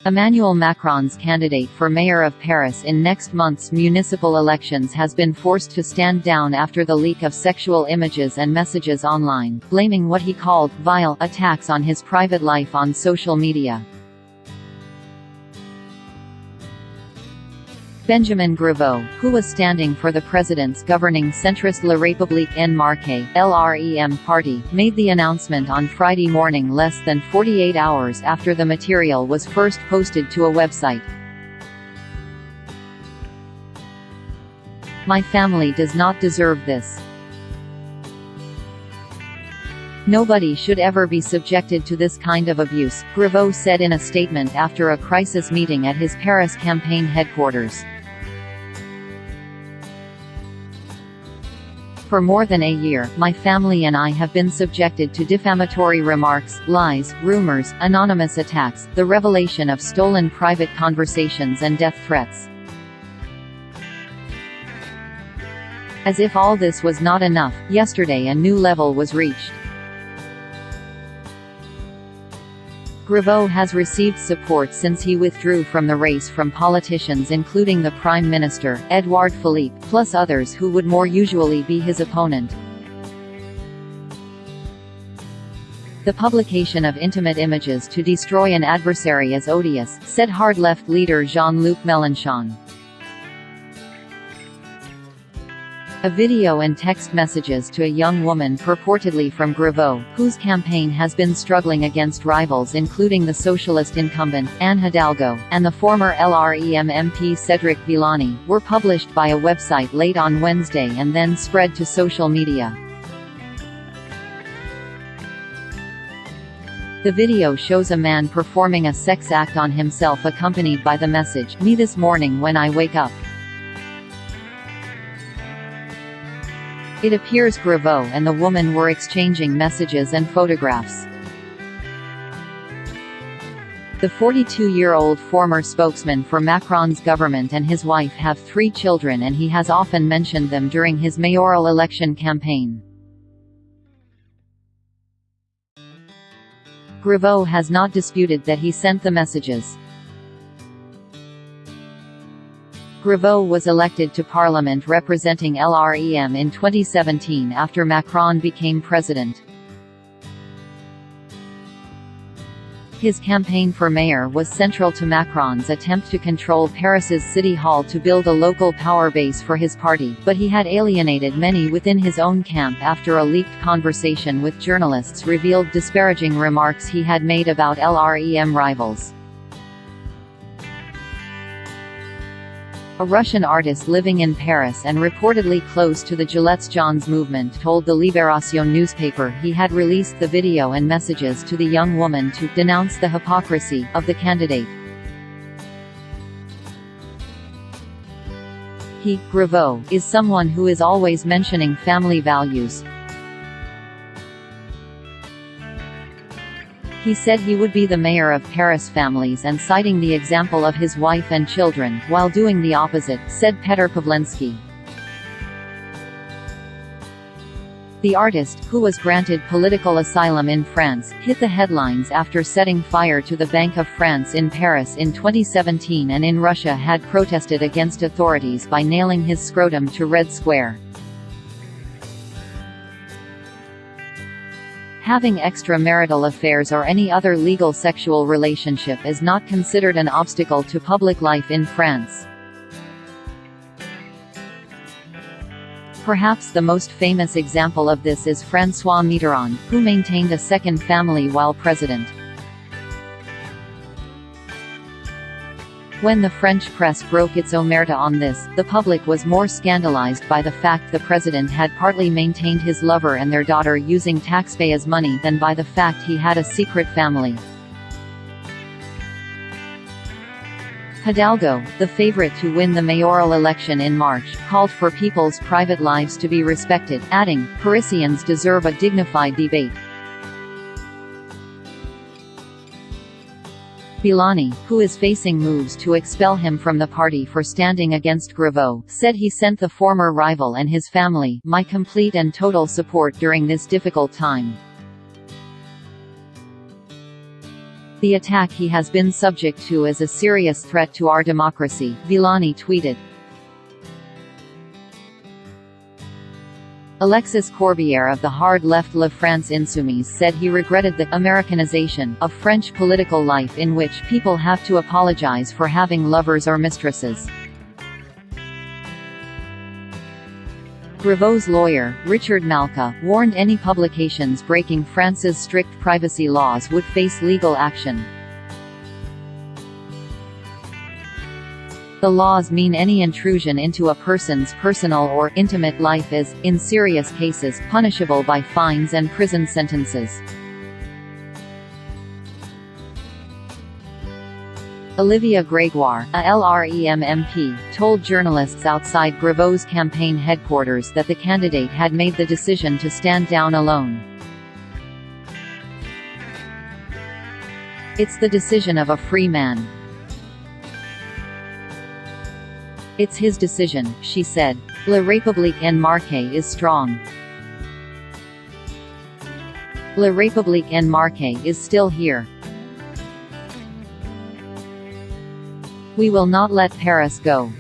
Emmanuel Macron's candidate for mayor of Paris in next month's municipal elections has been forced to stand down after the leak of sexual images and messages online, blaming what he called vile attacks on his private life on social media. Benjamin Griveaux, who was standing for the president's governing centrist La République En Marche (LREM) party, made the announcement on Friday morning less than 48 hours after the material was first posted to a website. "My family does not deserve this. Nobody should ever be subjected to this kind of abuse," Griveaux said in a statement after a crisis meeting at his Paris campaign headquarters. "For more than a year, my family and I have been subjected to defamatory remarks, lies, rumors, anonymous attacks, the revelation of stolen private conversations and death threats. As if all this was not enough, yesterday a new level was reached." Griveaux has received support since he withdrew from the race from politicians including the Prime Minister, Edouard Philippe, plus others who would more usually be his opponent. "The publication of intimate images to destroy an adversary is odious," said hard-left leader Jean-Luc Mélenchon. A video and text messages to a young woman purportedly from Griveaux, whose campaign has been struggling against rivals including the socialist incumbent, Anne Hidalgo, and the former LREM MP Cédric Villani, were published by a website late on Wednesday and then spread to social media. The video shows a man performing a sex act on himself accompanied by the message, "Me this morning when I wake up." It appears Griveaux and the woman were exchanging messages and photographs. The 42-year-old former spokesman for Macron's government and his wife have 3 children and he has often mentioned them during his mayoral election campaign. Griveaux has not disputed that he sent the messages. Griveaux was elected to Parliament representing LREM in 2017 after Macron became president. His campaign for mayor was central to Macron's attempt to control Paris's City Hall to build a local power base for his party, but he had alienated many within his own camp after a leaked conversation with journalists revealed disparaging remarks he had made about LREM rivals. A Russian artist living in Paris and reportedly close to the Gilets Jaunes movement told the Libération newspaper he had released the video and messages to the young woman to denounce the hypocrisy of the candidate. He, Griveaux, is someone who is always mentioning family values. He said he would be the mayor of Paris families and citing the example of his wife and children, while doing the opposite, said Petr Pavlensky. The artist, who was granted political asylum in France, hit the headlines after setting fire to the Bank of France in Paris in 2017 and in Russia had protested against authorities by nailing his scrotum to Red Square. Having extramarital affairs or any other legal sexual relationship is not considered an obstacle to public life in France. Perhaps the most famous example of this is François Mitterrand, who maintained a second family while president. When the French press broke its omerta on this, the public was more scandalized by the fact the president had partly maintained his lover and their daughter using taxpayers' money than by the fact he had a secret family. Hidalgo, the favorite to win the mayoral election in March, called for people's private lives to be respected, adding, "Parisians deserve a dignified debate." Villani, who is facing moves to expel him from the party for standing against Griveaux, said he sent the former rival and his family "my complete and total support during this difficult time." The attack he has been subject to is a serious threat to our democracy, Villani tweeted. Alexis Corbière of the hard left La France Insoumise said he regretted the «Americanization» of French political life in which people have to apologize for having lovers or mistresses. Griveaux's lawyer, Richard Malka, warned any publications breaking France's strict privacy laws would face legal action. The laws mean any intrusion into a person's personal or intimate life is, in serious cases, punishable by fines and prison sentences. Olivia Grégoire, a LREM MP, told journalists outside Griveaux's campaign headquarters that the candidate had made the decision to stand down alone. "It's the decision of a free man. It's his decision," she said. La République en Marche is strong. La République en Marche is still here. We will not let Paris go.